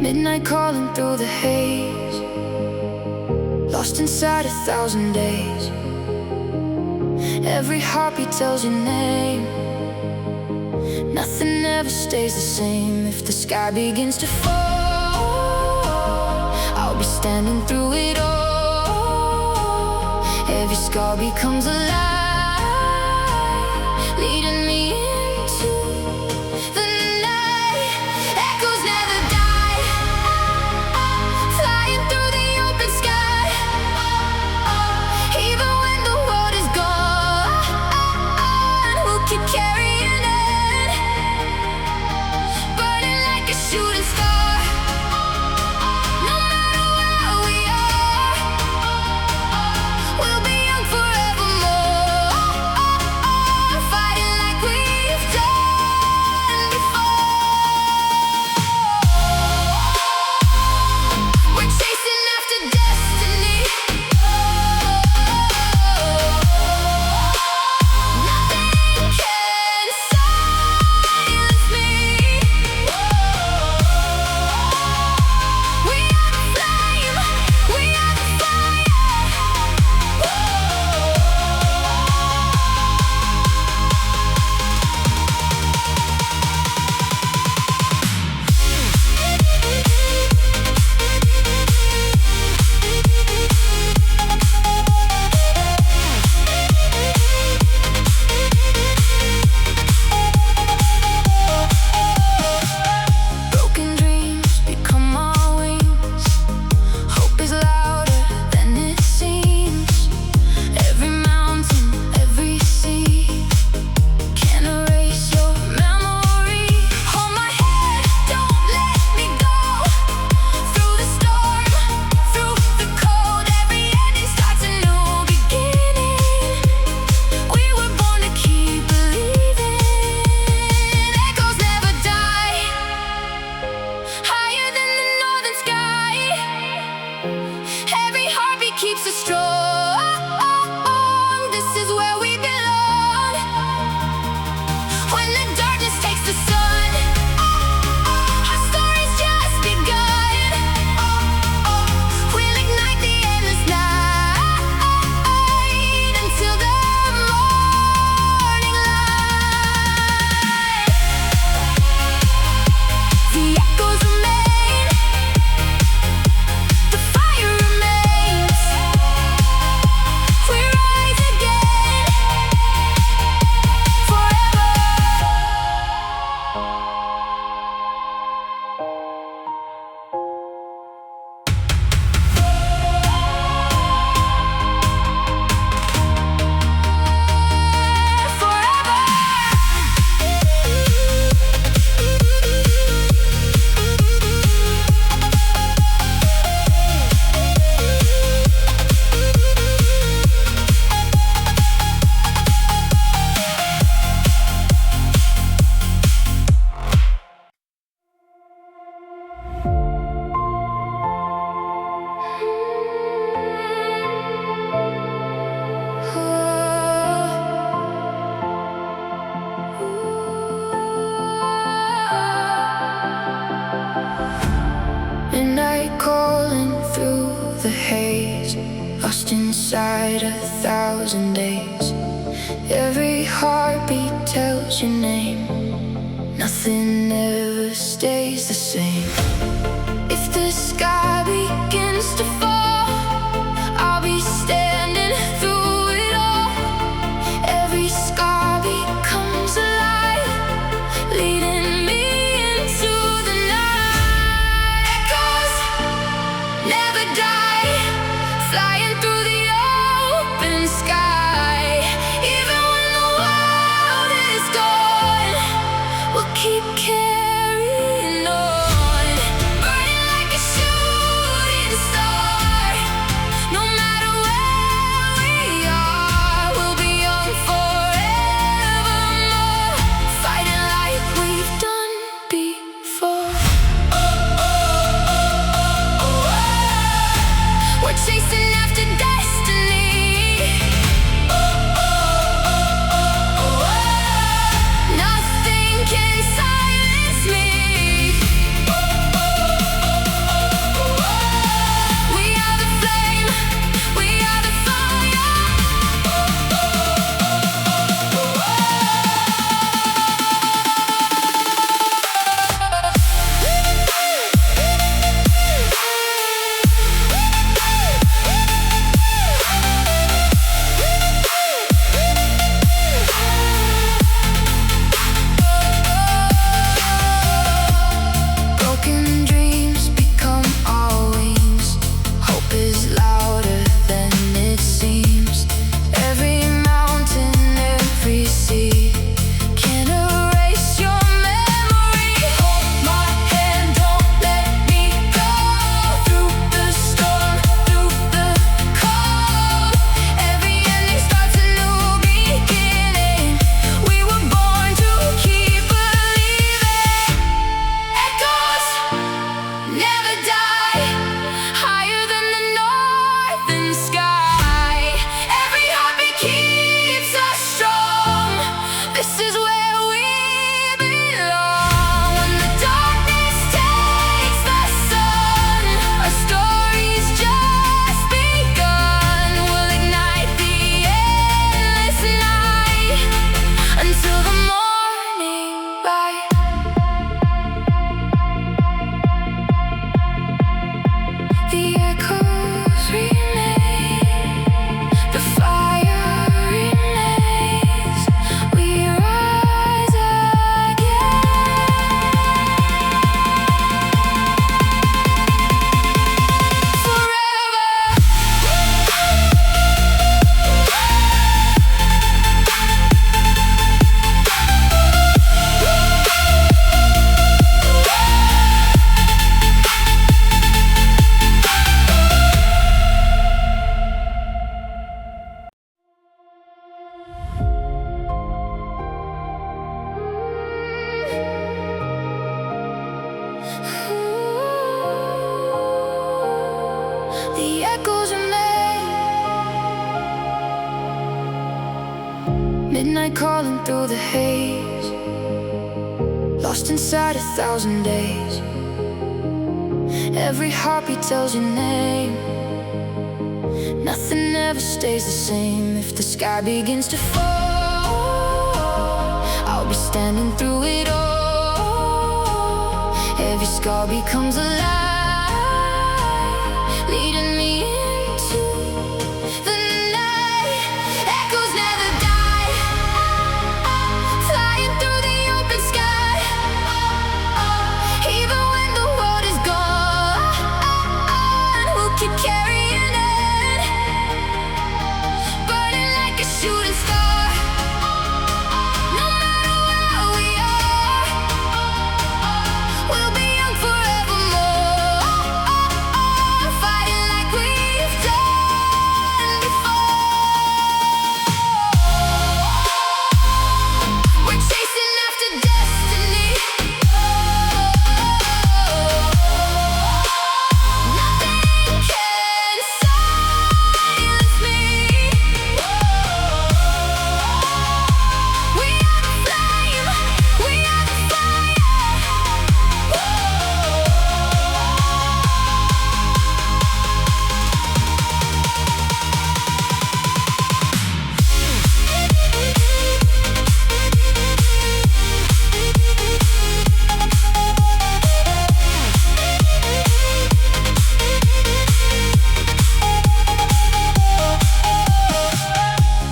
Midnight calling through the haze, lost inside 1,000 days. Every heartbeat tells your name. Nothing ever stays the same. If the sky begins to fall, I'll be standing through it all. Every scar becomes a light, leading me into the night. Echoes never die, flying through the open sky. Even when the world is gone, we'll keep carrying it, burning like a shooting star. No matter where we are, we'll be young forevermore, fighting like we've done before. We're chasing after destiny. Nothing can silence me. We are the flame, we are the fire. Broken dreams become our wings. Hope is louder than it seems. Every mountain, every sea can erase your memory. Hold my hand, don't let me go. Through the storm, through the cold, every ending starts a new beginning. We were born to keep believing. Echoes never die, higher than the northern sky. Every heartbeat keeps us strong. This is where we belong. When the darkness takes the sun, our story's just begun. We'll ignite the endless night until the morning light. The echoes remain, the fire remains. We rise again, forever. Midnight calling through the haze, lost inside 1,000 days. Every heartbeat tells your name. Nothing ever stays the same. If the sky begins to fall, I'll be standing through it all. Every scar becomes alive, leading me into the night. Echoes never die, flying through the open sky. Even when the world is gone, we'll keep carrying on, burning like a shooting star. Midnight calling through the haze, lost inside 1,000 days. Every heartbeat tells your name. Nothing ever stays the same. If the sky begins to fall, I'll be standing through it all. Every scar becomes a light, leading me into the night. Echoes never die, flying through the open sky. Even when the world is gone, we'll keep carrying it, burning like a shooting star. No matter where we are, we'll be young forevermore, fighting like we've done before. We're chasing after destiny. Nothing can silence me. We are the flame, we are the fire.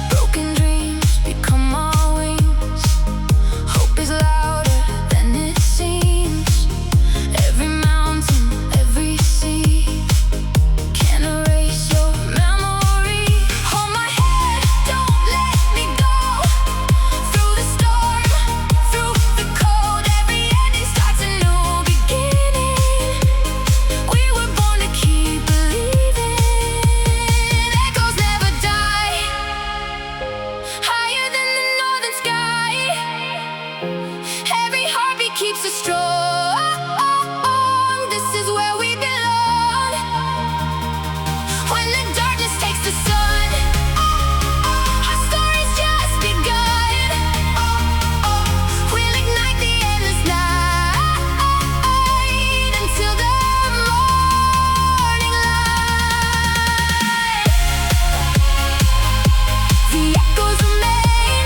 Broken dreams become our wings. Hope is louder than it seems. Every mountain, every sea can erase your memory. Hold my hand, don't let me go. Through the storm, through the cold, every ending starts a new beginning. We were born to keep believing. Echoes never die, higher than the northern sky. Every heartbeat keeps us strong. This is where we belong. When the darkness takes the sun, our story's just begun. We'll ignite the endless night until the morning light. The echoes remain,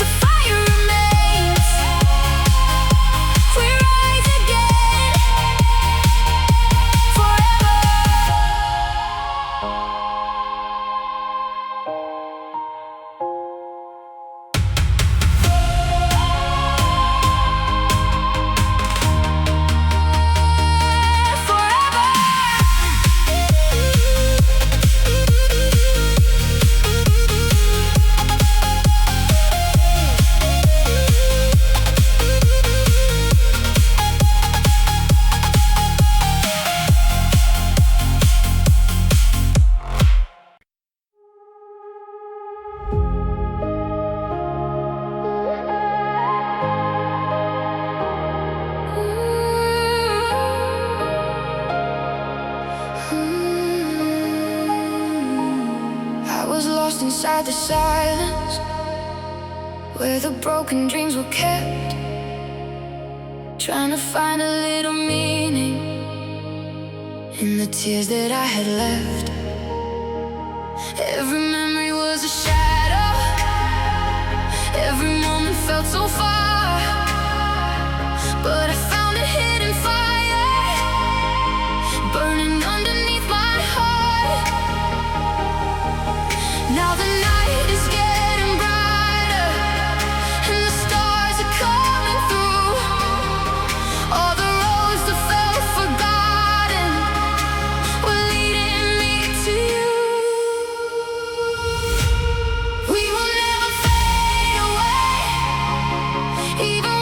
the fire remains. We rise again, forever. I was lost inside the silence, where the broken dreams were kept, trying to find a little meaning in the tears that I had left. Every memory was a shadow, every moment felt so far, but I found a hidden fire, burning underneath my heart. Now the night is getting brighter, and the stars are coming through. All the roads that felt forgotten were leading me to you. We will never fade away, even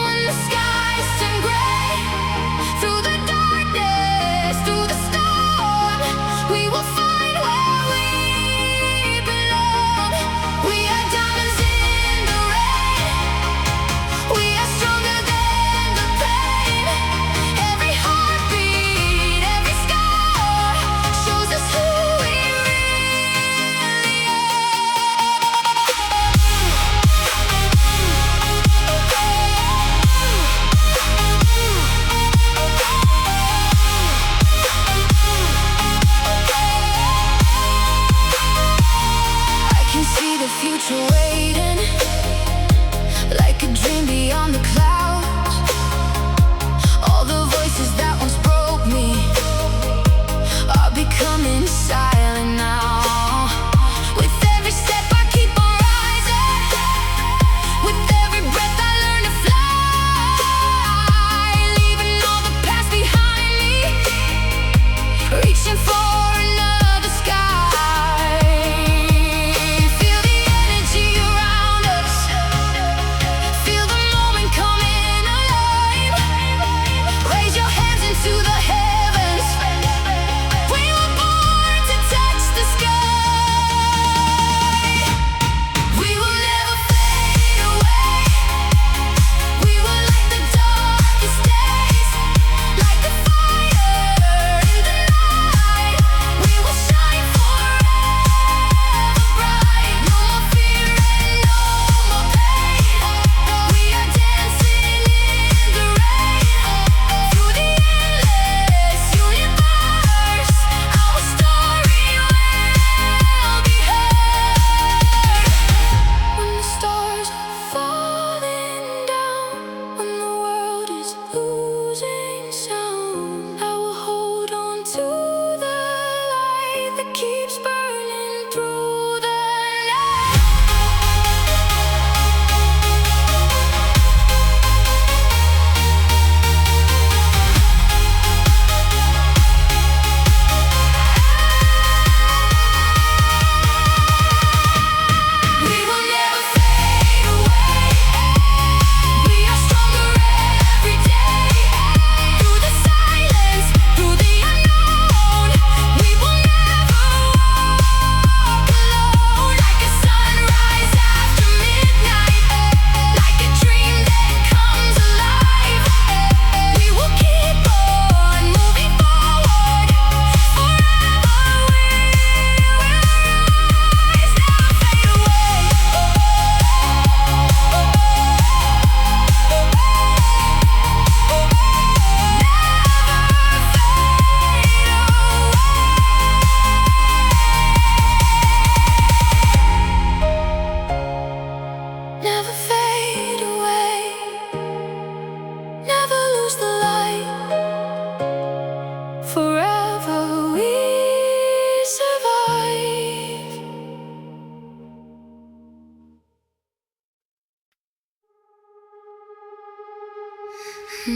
I'm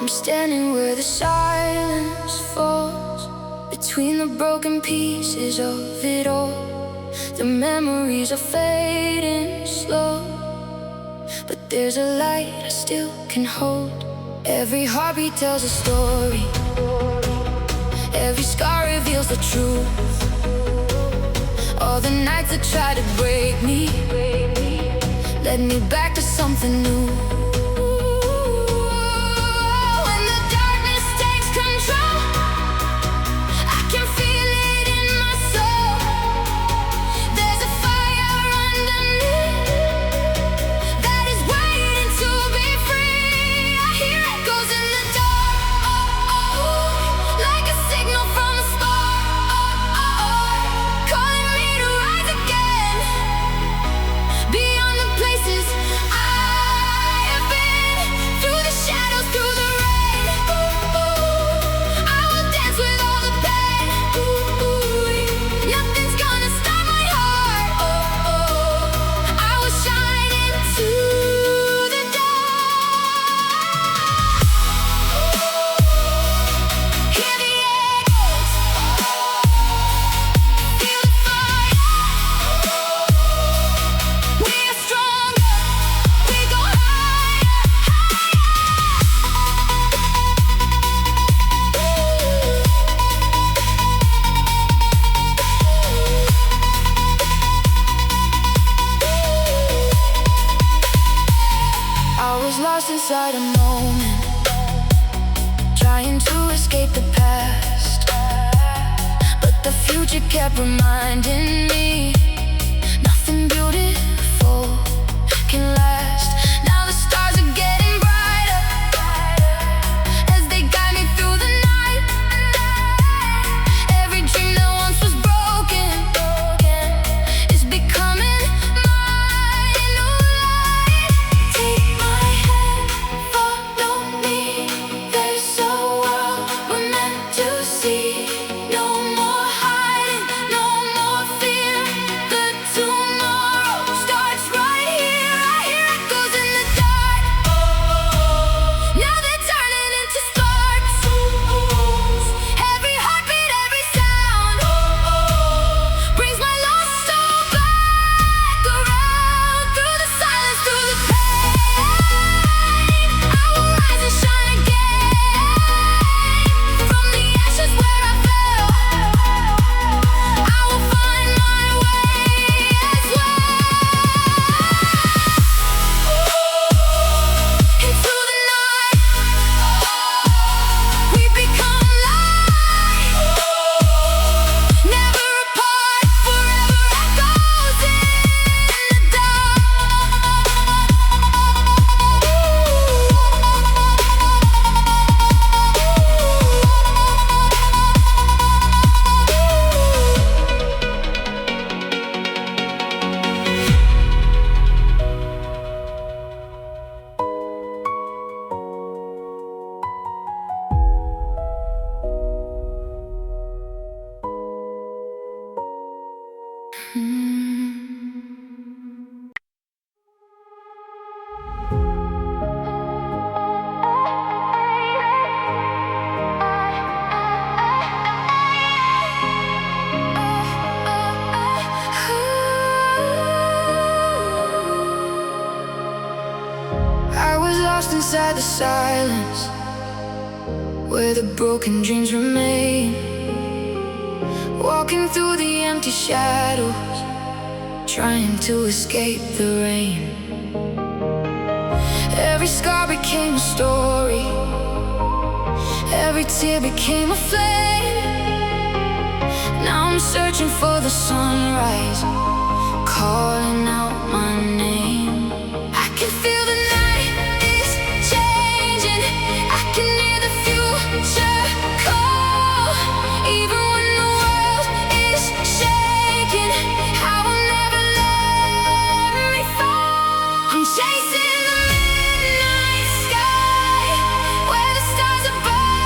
standing where the silence falls, between the broken pieces of it all. The memories are fading slow, but there's a light I still can hold. Every heartbeat tells a story, every scar reveals the truth. All the nights that tried to break me led me back to something new. Lost inside a moment, trying to escape the past, but the future kept reminding me nothing beautiful can last. Now the stars are getting brighter as they guide me through the night. Every dream that once was broken is becoming my new light. Take my hand, follow me. There's a world we're meant to see. No more hiding, no more fear. The tomorrow starts right here. I hear echoes in the dark. Now they're turning into sparks. Every heartbeat, every sound brings my lost soul back around. Through the silence, through the pain, I will rise and shine again. From the ashes where I fell, I will find my way as well. Into the night, we become light. Never apart, forever echoes in the I was lost inside the silence where the broken dreams remain. Walking through the empty shadows, trying to escape the rain. Every scar became a story, every tear became a flame. Now I'm searching for the sunrise, calling out my name. I can feel the night is changing, I can hear the future call. Even when the world is shaking, I will never let me fall. I'm chasing the midnight sky, where the stars are burning.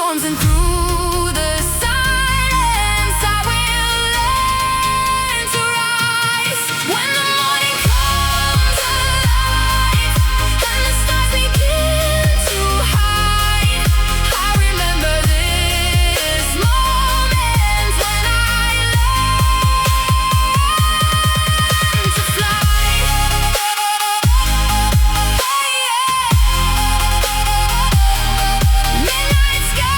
storms and through the silence, I will learn to rise. When the morning comes alive and the stars begin to hide, I remember this moment when I learned to fly. Midnight sky,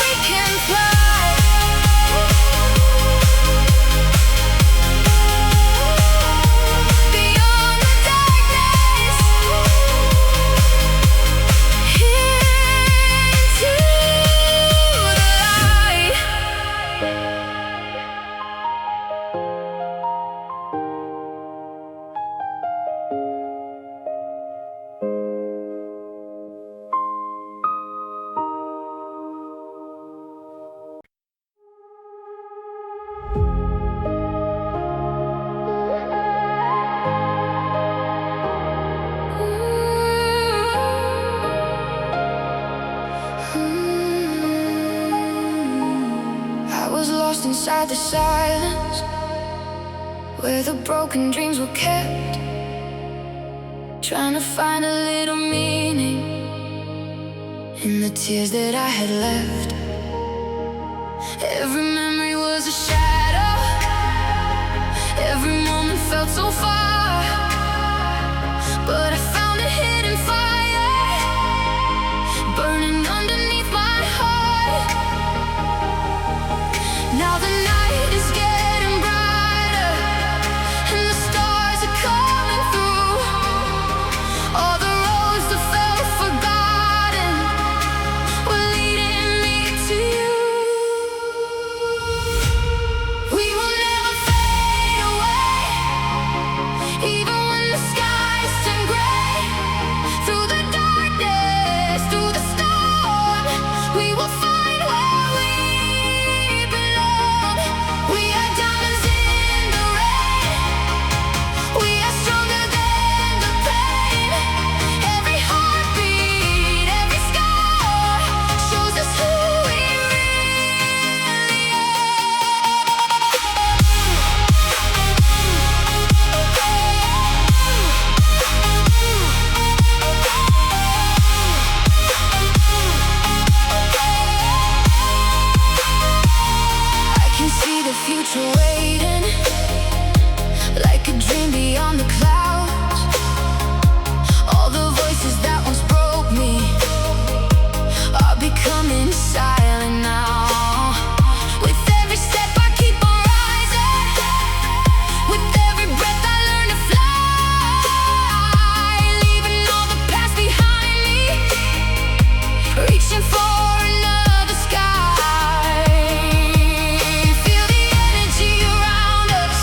we can fly beyond the darkness, into the light. I was lost inside the silence where the broken dreams were kept, trying to find a little meaning in the tears that I had left. Every memory was a shadow, every moment felt so far, but I found a hidden fire burning underneath my heart. Now the night is getting brighter and the stars are coming through. All the roads that felt forgotten were leading me to you. We will never fade away, even when the skies turn gray. Through the darkness, through the storm, we will find where we belong. We are diamonds in the rain, we are stronger than the pain. Every heartbeat, every scar shows us who we really I can see the future waiting, like a dream beyond the clouds. All the voices that once broke me are becoming silent now. With every step I keep on rising, with every breath I learn to fly, leaving all the past behind me, reaching for another sky. Feel the energy around us,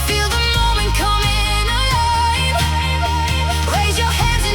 feel the moment coming alive. Raise your hands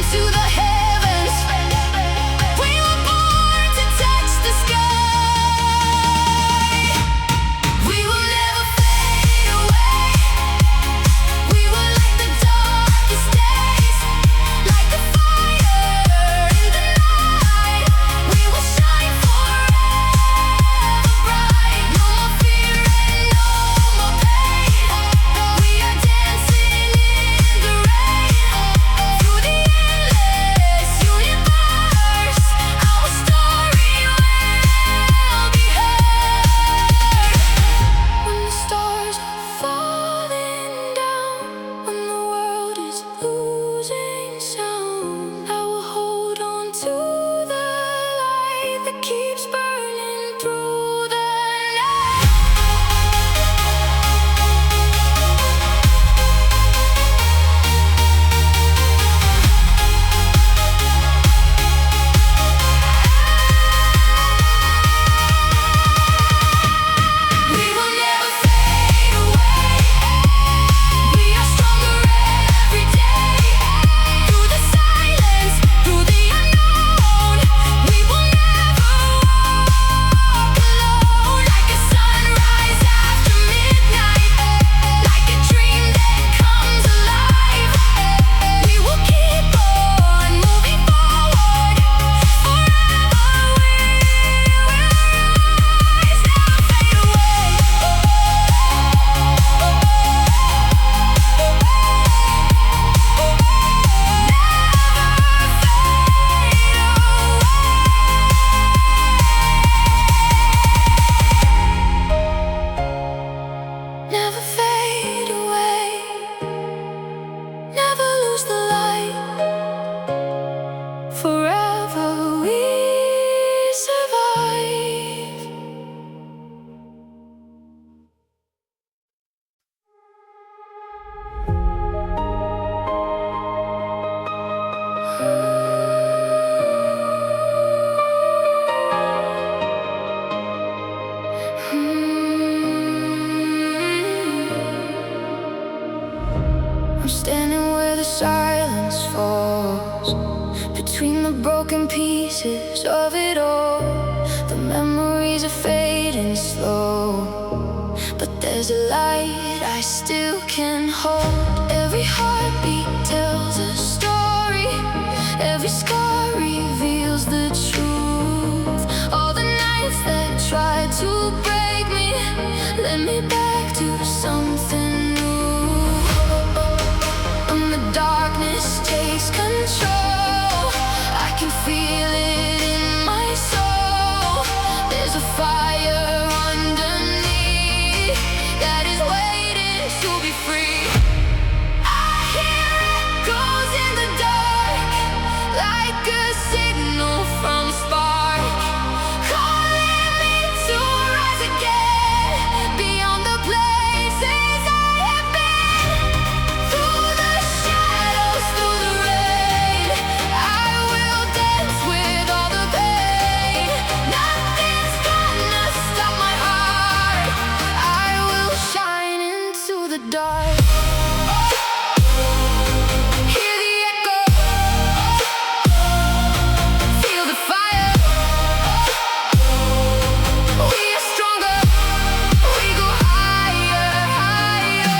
between the broken pieces of it all. The memories are fading slow, but there's a light I still can hold. Every heartbeat tells a story, every scar reveals the truth. All the nights that tried to break me led me back to something new. When the darkness takes control, I can feel it in my soul. There's a fire underneath that is waiting to be free. I hear echoes in the dark, like a signal from a spark, calling me to rise again, beyond the places I have been. Through the shadows, through the rain, I will dance with all the pain. Nothing's gonna stop my heart. I will shine into the dark. Hear the echo, feel the fire. We are stronger, we go higher, higher.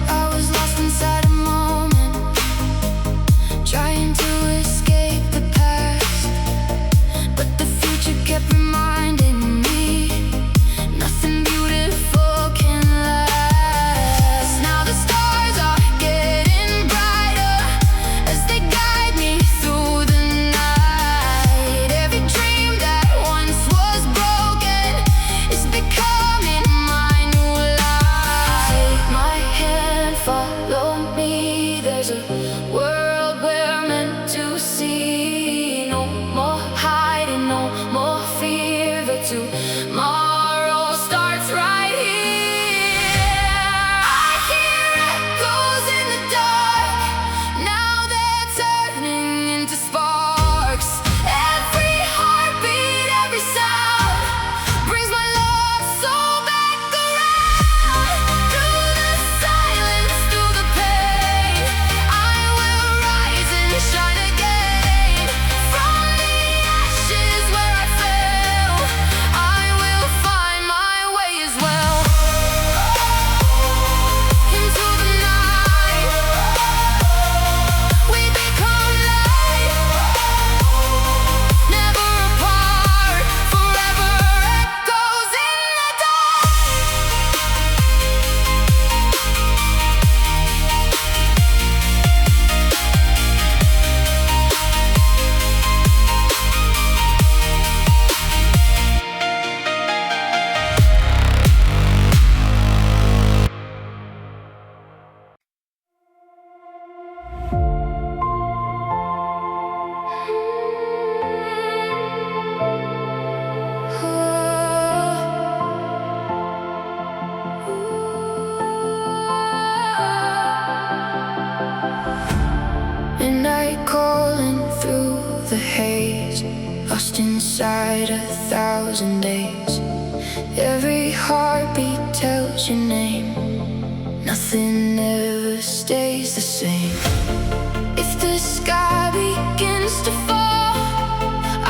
I was lost inside a moment, trying to escape the past, but the future kept reminding me nothing beautiful can last. Now the stars are getting brighter as they guide me through the night. Every dream that once was broken is becoming my new life. Take my hand, follow me. There's a world we're meant to see. No more hiding, no more fear. The tomorrow starts right here. I hear echoes in the dark, now they're turning into sparks. Every heartbeat, every sound brings my lost soul back around. Through the silence, through the pain, I will rise and shine again. From the ashes where I fell, I will find my way as well. Into the night, we become light, never apart, forever echoes in the dark. Midnight calling through the haze, lost inside 1,000 days. Every heartbeat tells your name, nothing ever stays the same. If the sky begins to fall,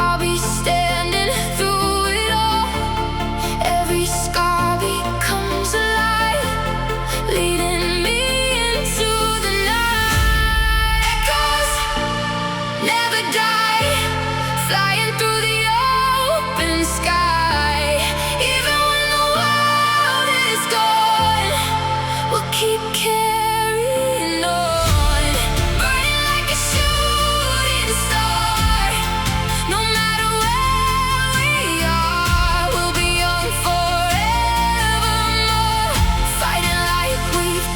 I'll be standing through it all. Every scar becomes a light, leading me into the night. Echoes never die, flying through the open sky. Even when the world is gone, we'll keep carrying on, burning like a shooting star. No matter where we are, we'll be young forevermore, fighting like we've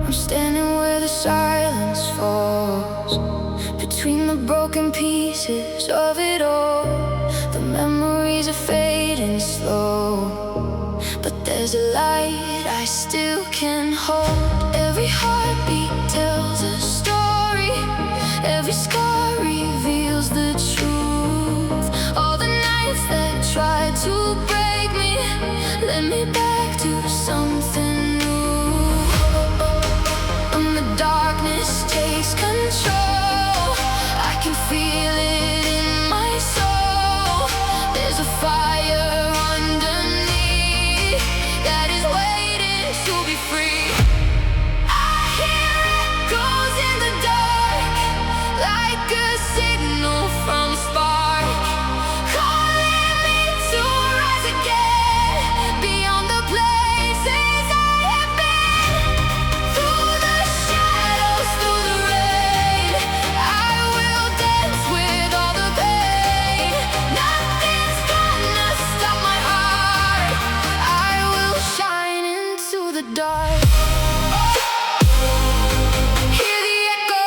I'm standing where the silence falls, between the broken pieces of it all. The memories are fading slow, but there's a light I still can hold. Every heartbeat tells a story, every scar reveals the truth. All the nights that tried to break me led me back to something new. When the darkness takes control, I can feel it in my soul. There's a fire underneath that is waiting to be free. I hear echoes in the dark, like a signal from a spark, calling me to rise again, beyond the places I have been. Through the shadows, through the rain, I will dance with all the pain. Nothing's gonna stop my heart, I will shine into the dark. Hear the echo,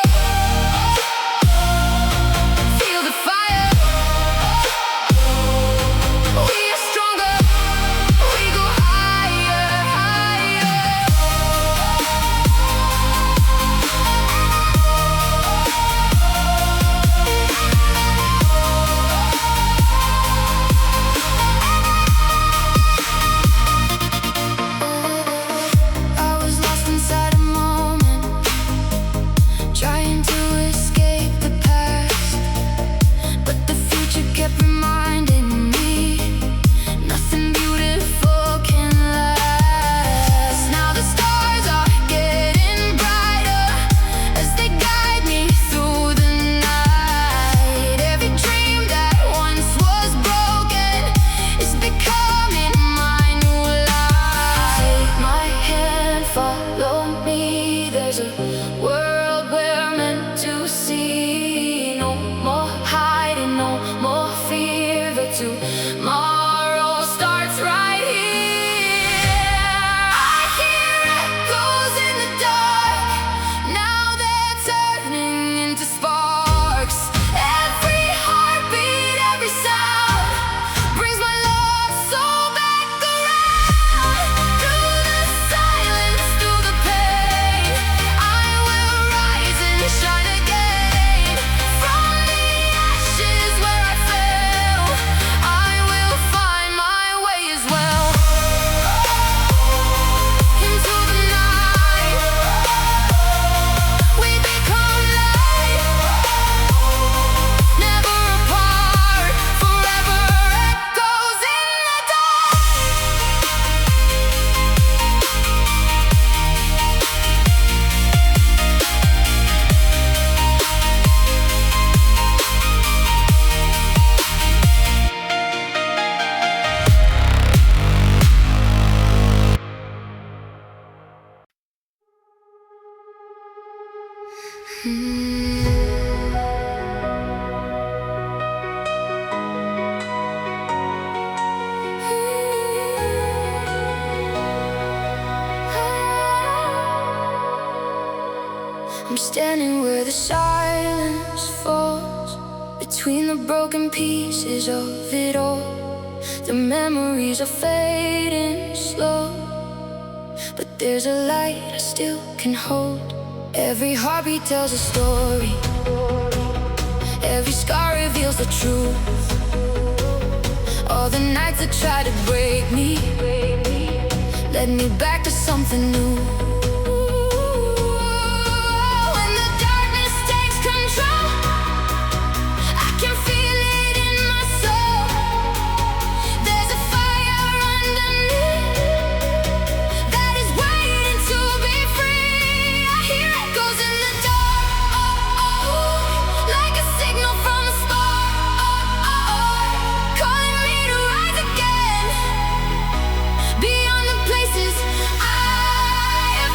feel the fire. We are stronger, we go higher, higher. I was lost inside a moment, trying to escape the past, but the future kept reminding me nothing beautiful can last. Now the stars are getting brighter as they guide me through the night. Every dream that once was broken is becoming my new life. Take my hand, follow me. There's a world we're meant to see. No more hiding, no more fear. The tomorrow starts right here. I hear echoes in the dark, now they're turning into sparks. Every heartbeat, every sound brings my lost soul back around. Through the silence, through the pain, I will rise and shine again. From the ashes where I fell, I will find my way as well. Into the night, we become light, never apart, forever echoes in the dark. I'm standing where the silence falls, between the broken pieces of it all. The memories are fading slow, but there's a light I still can hold. Every heartbeat tells a story, every scar reveals the truth. All the nights that try to break me led me back to something new. When the darkness takes control, I can feel it in my soul. There's a fire underneath that is waiting to be free. I hear echoes in the dark, like a signal from a spark, calling me to rise again, beyond the places I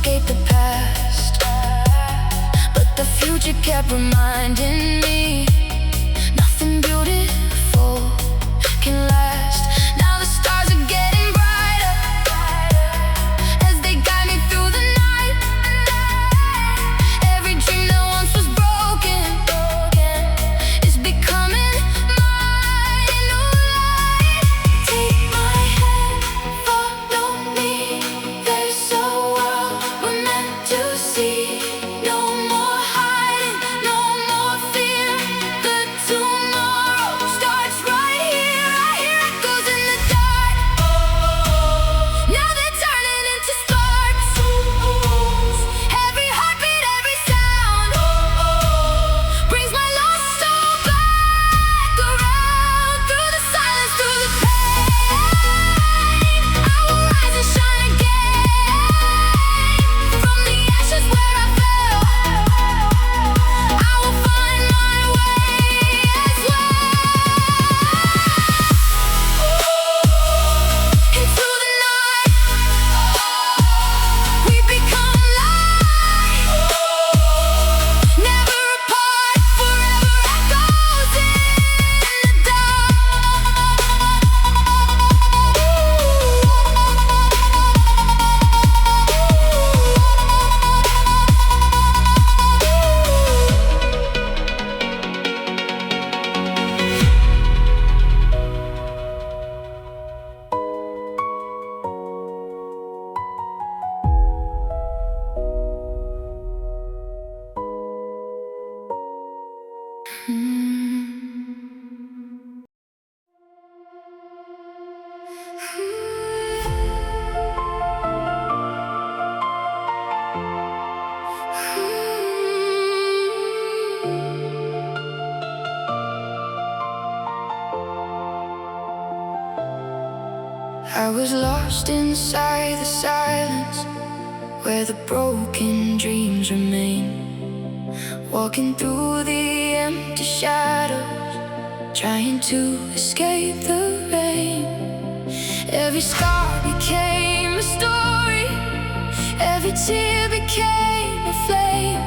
escape the past, but the future kept reminding me nothing beautiful can last. Now the stars are getting brighter as they guide me through the night. Every dream that once was broken is becoming my new light. Take my hand, follow me. There's a world we're meant to see. No more hiding, no more fear. The tomorrow starts right here. I hear echoes in the dark. Now they're turning into sparks. Every heartbeat, every sound brings my lost soul back around. Through the silence, through the pain, I will rise and shine again. From the ashes where I fell, I will find my way as well. Into the night, we become light. Never apart, forever echoes in the I was lost inside the silence where the broken dreams remain. Walking through the empty shadows, trying to escape the rain. Every scar became a story, every tear became a flame.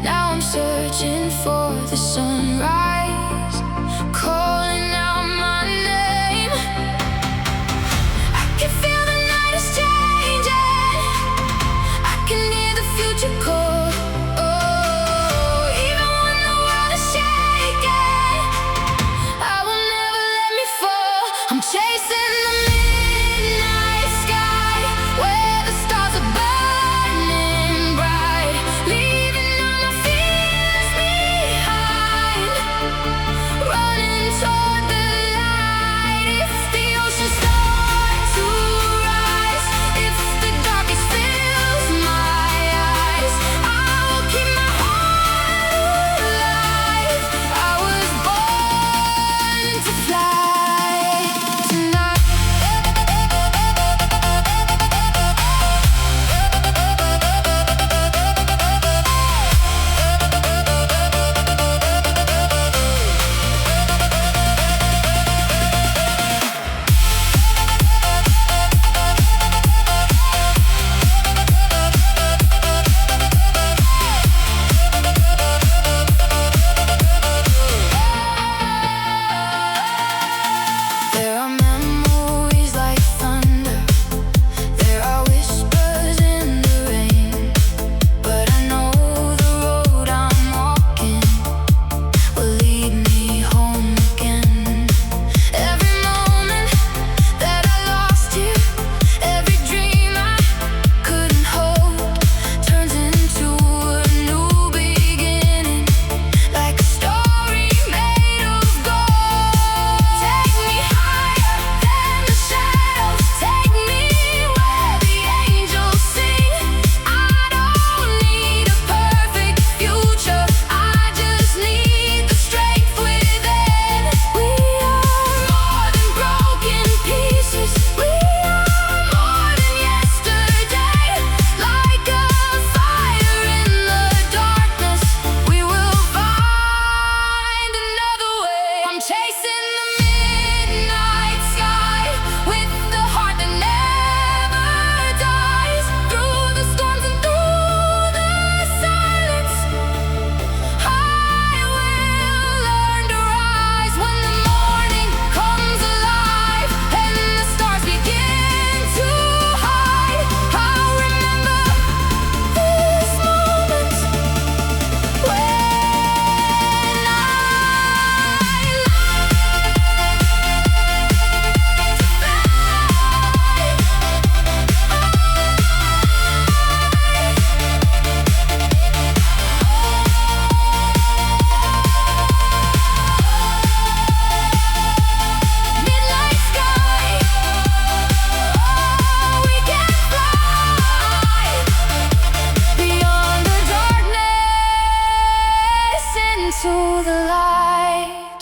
Now I'm searching for the sunrise, calling out my name. I can feel the night is changing, I can hear the future call. Oh, even when the world is shaking, I will never let me fall. I'm chasing the midnight sky where the stars are burning. to the light.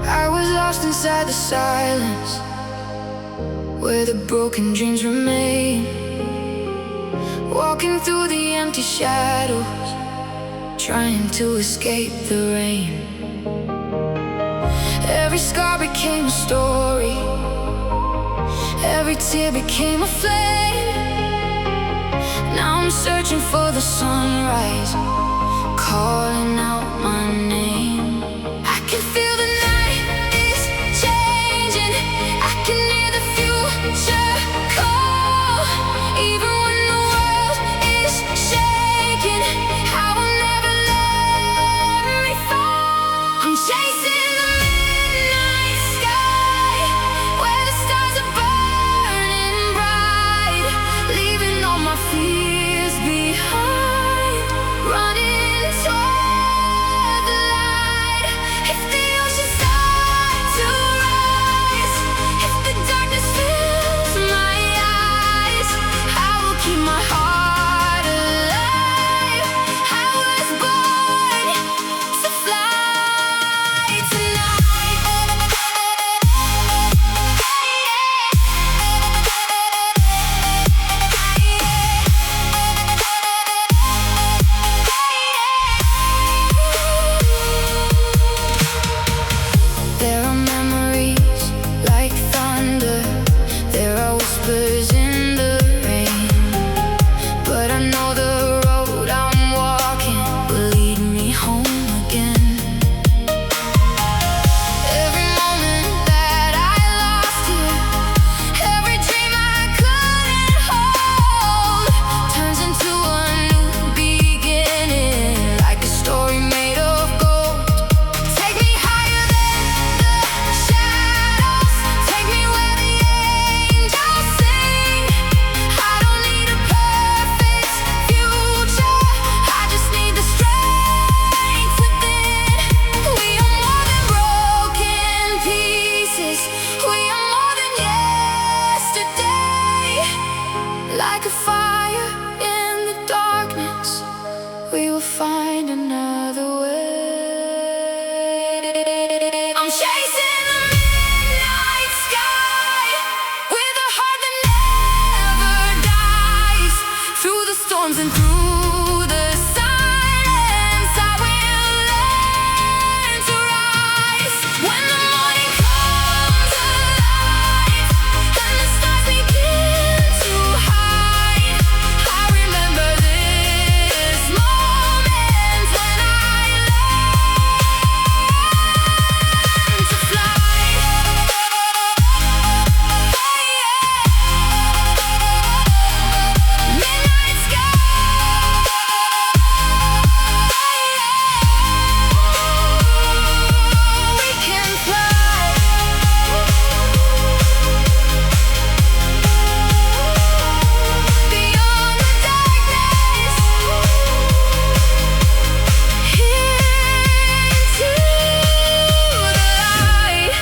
I was lost inside the silence, where the broken dreams remain, walking through the empty shadows, trying to escape the rain. Every scar became a story, every tear became a flame. Now I'm searching for the sunrise, calling out my name. I can feel the night is changing, I can hear the future call. Even when the world is shaking, I will never let me fall. I'm chasing the midnight sky, where the stars are burning bright, leaving all my fears behind, running toward the light. If the ocean starts to rise, if the darkness fills my eyes, I will keep my heart alive. I was born to fly tonight. There are memories like thunder, there are whispers in the rain, but I know the road I'm walking will lead me home again. Every moment that I lost you, every dream I couldn't hold, turns into a new beginning, like a story made of gold. Take me higher than the shadows, take me where the angels sing. I don't need a perfect future, I just need the strength within. We are more than broken pieces, we are more than yesterday. Like a fire in the darkness, we will find another way. I'm chasing the midnight sky, with a heart that never dies. Through the storms and through the silence, I will learn to rise. When the morning comes alive, and the stars begin to hide, I remember this moment when I learned to fly. Midnight sky. We can fly beyond the darkness, into the light.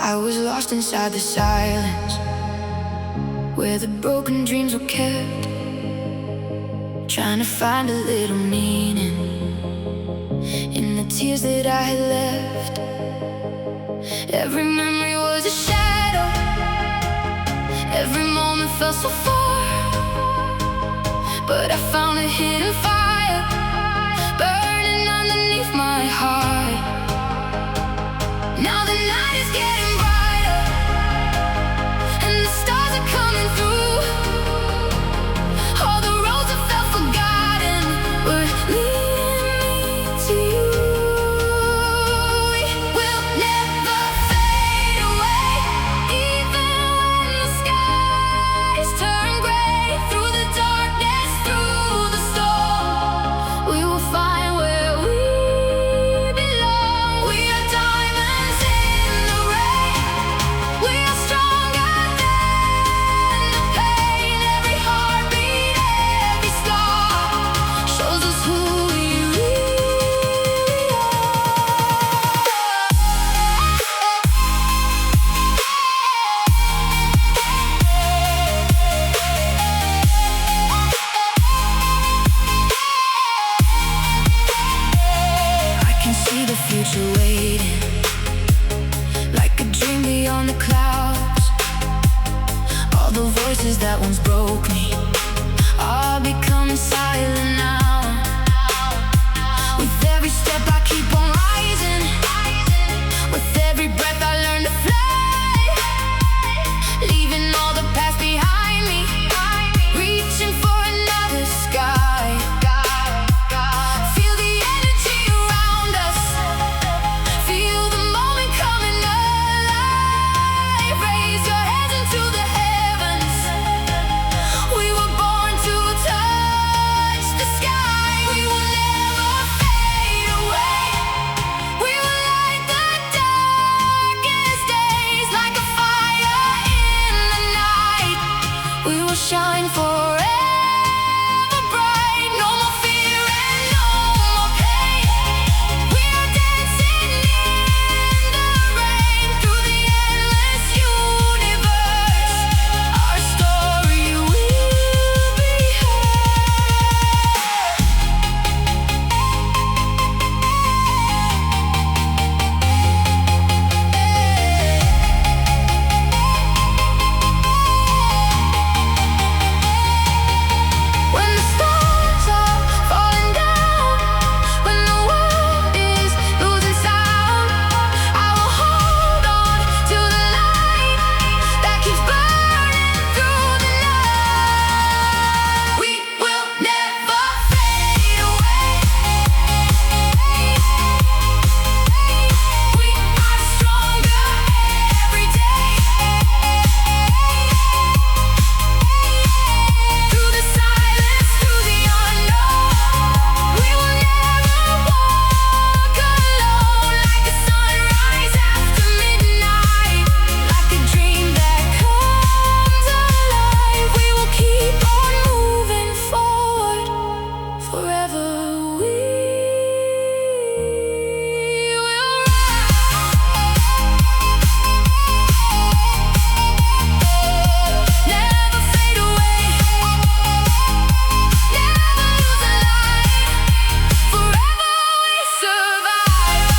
I was lost inside the silence, where the broken dreams were kept, trying to find a little meaning in the tears that I had left. Every memory was a shadow, every moment felt so far, but I found a hidden fire burning underneath my heart. Now the night is getting brighter, and the stars are coming through. All the roads I felt forgotten, the voices that once broke me are becoming silent now. With every step I keep on rising, with every breath I learn to fly, leaving all the past behind me, reaching for another sky. Feel the energy around us, feel the moment coming alive. Raise your hands into the heavens. We were born to touch the sky. We will never fade away. We will light the darkest days like a fire in the night. We will shine forever bright. No more fear and no more pain. We are dancing in the rain through the endless universe. Our story will be when the stars are falling down, when the world is losing sound. I will hold on to the light that keeps burning through the night. We will never fade away. We are stronger every day. Through the silence, through the unknown, we will never walk alone. Like a sunrise after midnight, like a dream that comes alive. We will keep on moving forward, forever we will never fade away, never lose a light. Forever we survive.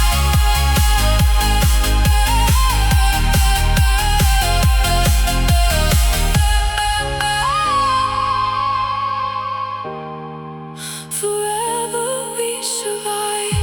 Forever we survive.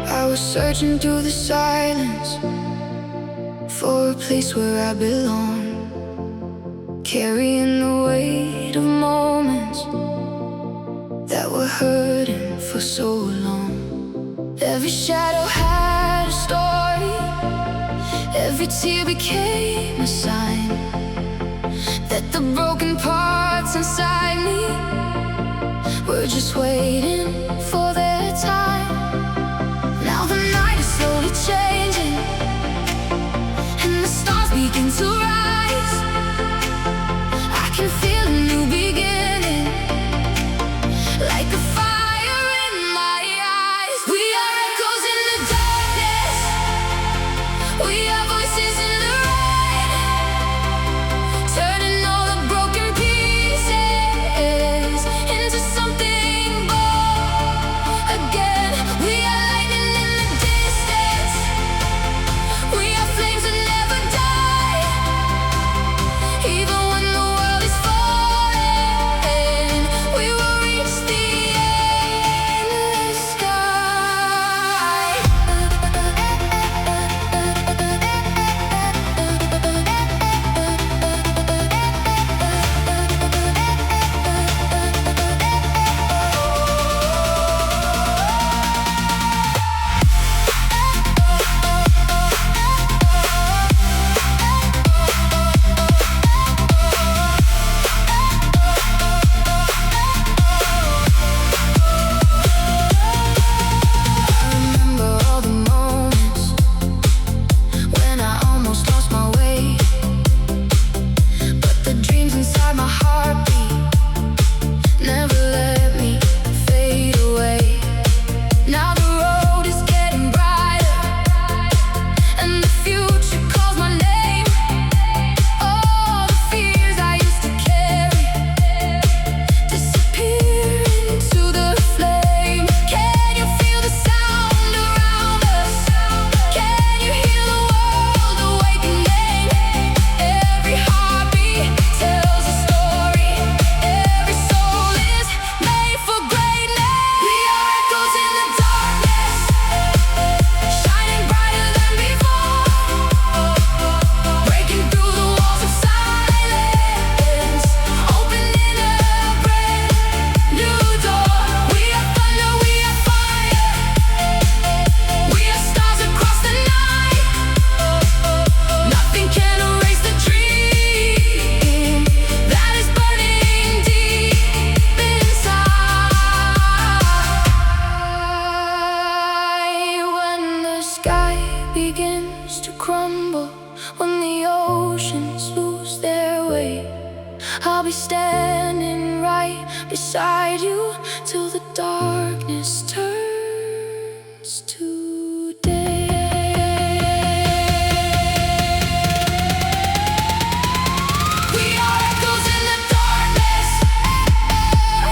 I was searching through the silence for a place where I belong, carrying the weight of moments that were hurting for so long. Every shadow had a story, every tear became a sign that the broken parts inside me were just waiting for their time. Now the night is slowly changing, and the stars begin to rise. I can feel a new beginning, like a fire in my eyes. We are echoes in the darkness, we are voices in the rain, turning all the broken pieces into something born again. We are lightning in the distance, begins to crumble, when the oceans lose their way, I'll be standing right beside you till the darkness turns to day. We are echoes in the darkness,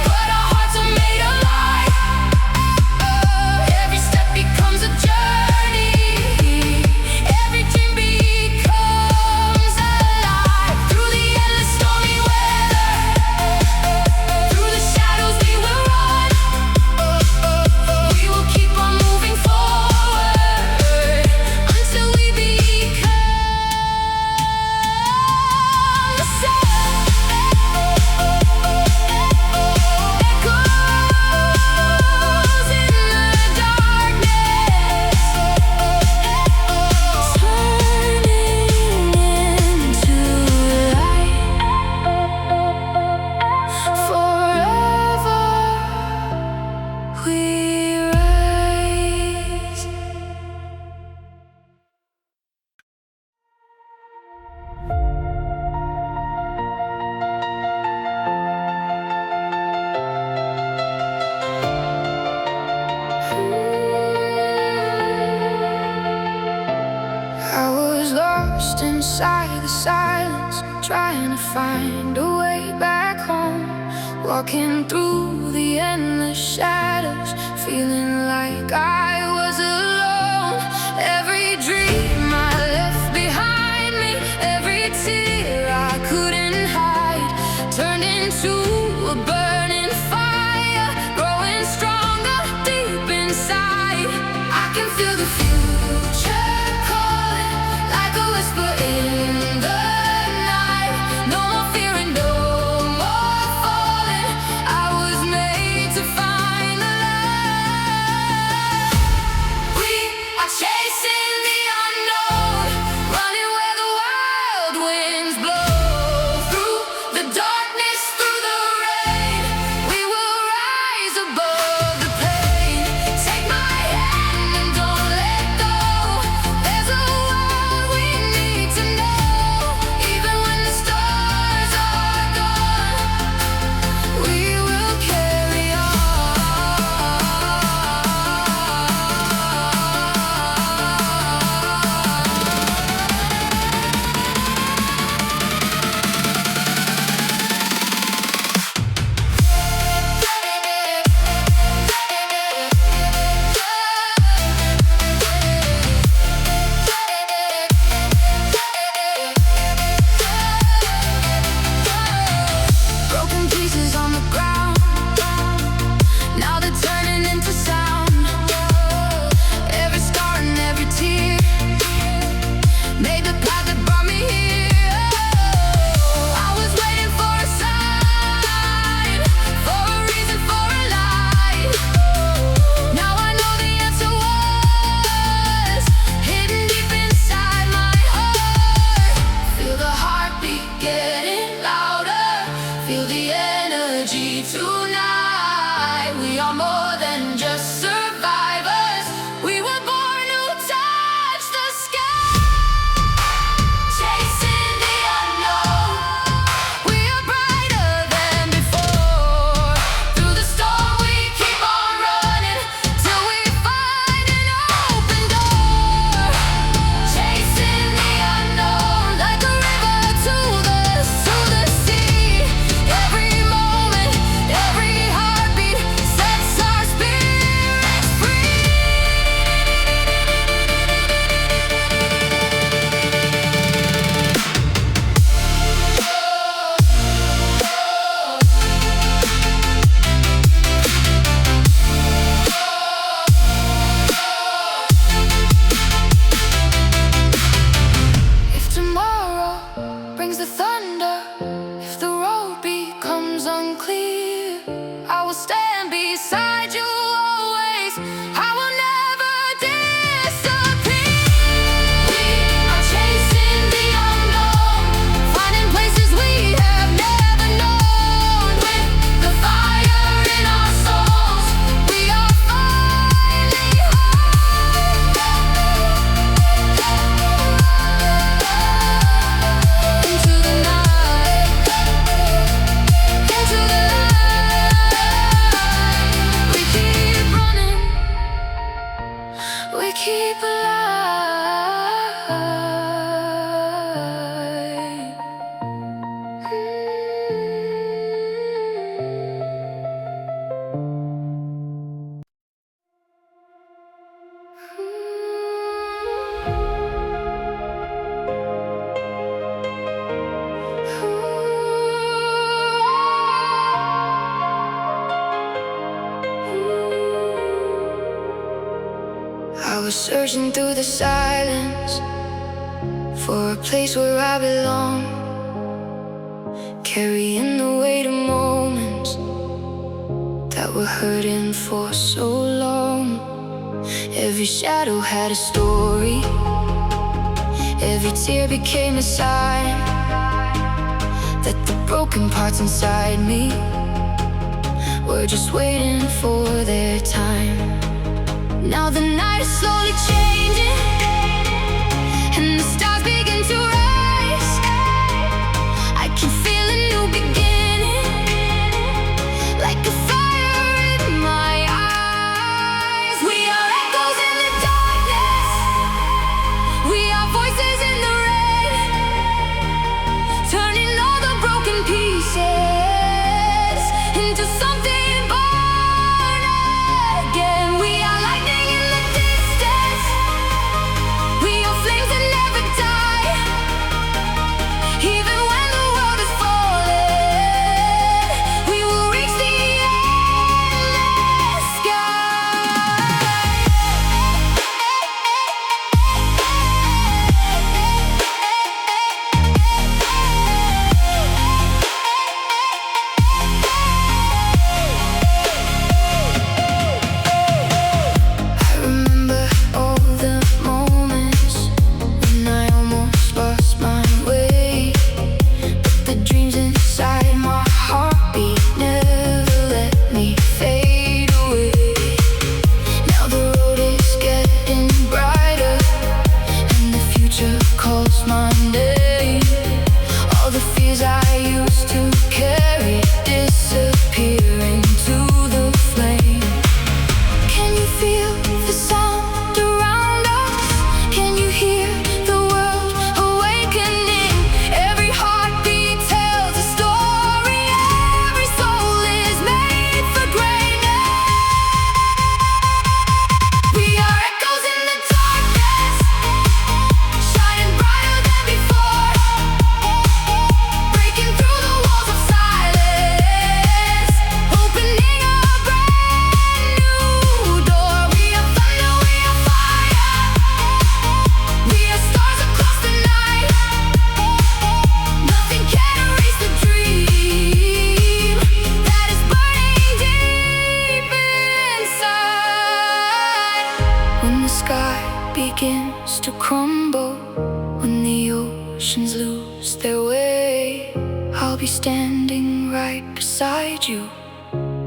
but our hearts are made alive. Every step becomes a journey, every dream becomes alive. Through the endless stormy weather, through the shadows we will run. We will keep on moving forward until we become the sun. Echoes in the darkness, turning into light. Forever we rise. I was lost inside the silence, trying to find a way back home. Walking through the endless shadows, feeling like I was alone. Every dream I left behind me, every tear I couldn't hide, turned into a burning fire, growing stronger deep inside. I can feel the future calling, like a whisper in the night. No more fear and no more falling. I was made to find the light. We searching through the silence for a place where I belong, carrying the weight of moments that were hurting for so long. Every shadow had a story, every tear became a sign that the broken parts inside me were just waiting for their time. Now the night is slowly changing, and the stars begin to rise. I can feel a new beginning, like a fire in my eyes. We are echoes in the darkness, we are voices in the rain, turning all the broken pieces into something born again. We are lightning in the distance, we are flames that never die. Even when the world is falling, we will reach the endless I remember all the moments when I almost lost my way, but the dreams inside my heartbeat never let me fade away. Now the road is getting brighter, and the future calls my name. All the fears I used to carry disappear into the flame. Can you feel the sound around us? Can you hear the world awakening? Every heartbeat tells a story, every soul is made for greatness. We are echoes in the darkness, shining brighter than before, breaking through the walls of silence, opening a brand new door. We are thunder, we are fire, we are stars across the night. Nothing can erase the dream that is burning deep inside. When the sky begins to crumble, when the oceans lose their way, I'll be standing right beside you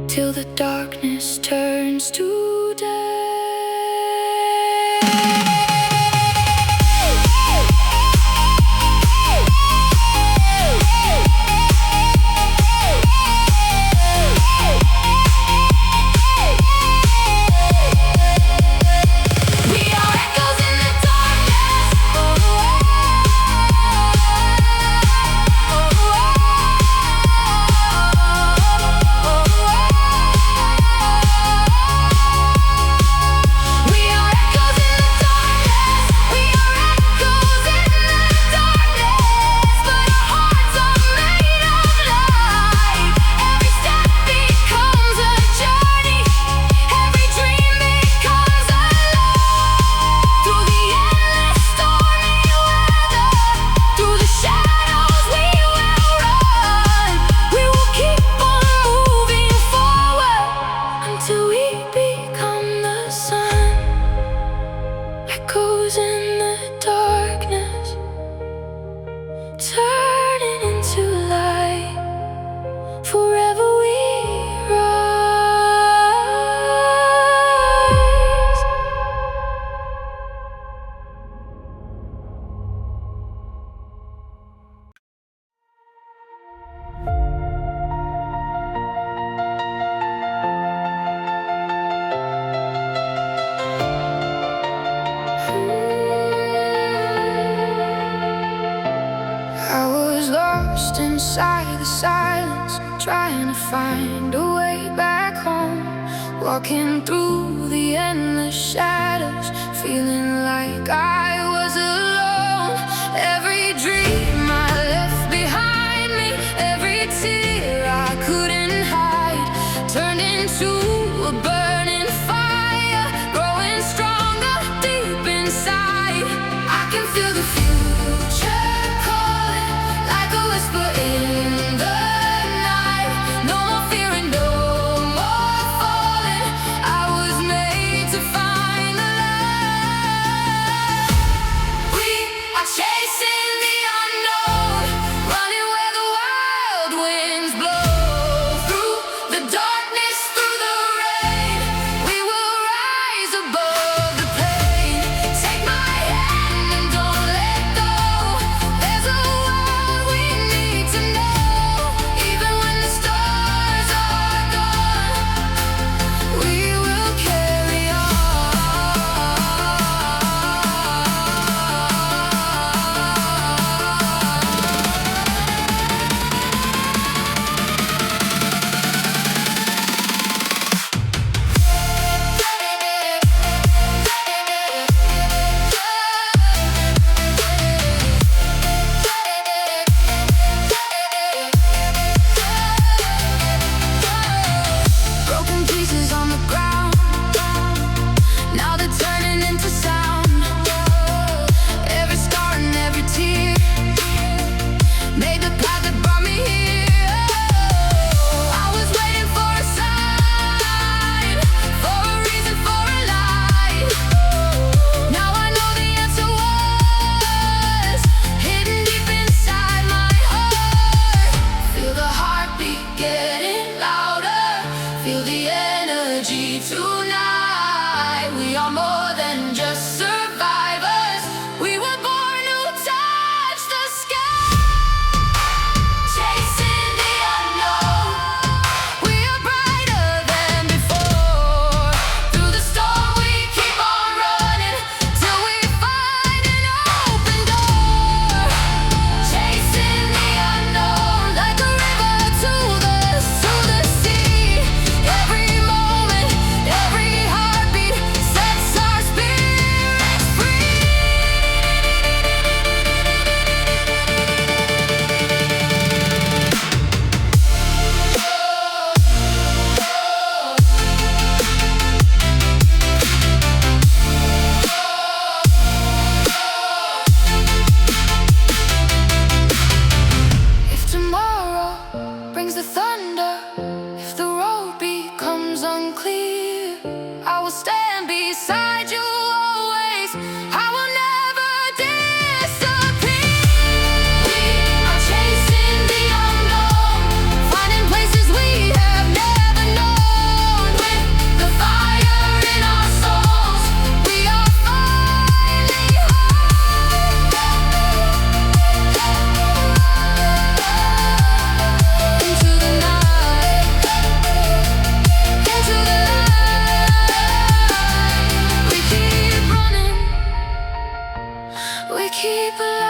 till the darkness turns to day. We are echoes in the darkness, we are echoes in the darkness, we are echoes in the darkness, but our hearts are made of light. Every step becomes a journey, every dream becomes a love. Through the endless stormy weather, through the shadows we will run. We will keep on moving forward until we become the sun. Echoes in the darkness, turning into light. Forever we rise. I was lost inside the silence, trying to find a way back home. Walking through the endless shadows, feeling like I was alone. Every dream I left behind me, every tear I couldn't hide, turned into a burning fire, growing stronger, deeper chasing the unknown, running where the wild winds blow. Through the darkness, through the rain, we will rise above the pain. Take my hand and don't let go. There's a world we need to know. Even when the stars are gone, we will carry on. Broken pieces on the ground, now they're turning into sound. Every scar and every tear made the path that brought me here. I was waiting for a sign, for a reason, for a light. Now I know the answer was hidden deep inside my heart. Feel the heartbeat getting louder, feel the energy tonight. We are more than just survivors. We were born to touch the sky. Chasing the unknown, we are brighter than before. Through the storm we keep on running, till we find an open door. Chasing the unknown, like a river to the sea. Every moment, every heartbeat sets our spirits free. If tomorrow brings the thunder, if the road becomes unclear, I will stand beside you always. I will never disappear. We are chasing the unknown, finding places we have never known. With the fire in our souls, we are finally home. Into the night, into the light, we keep running, we keep alive.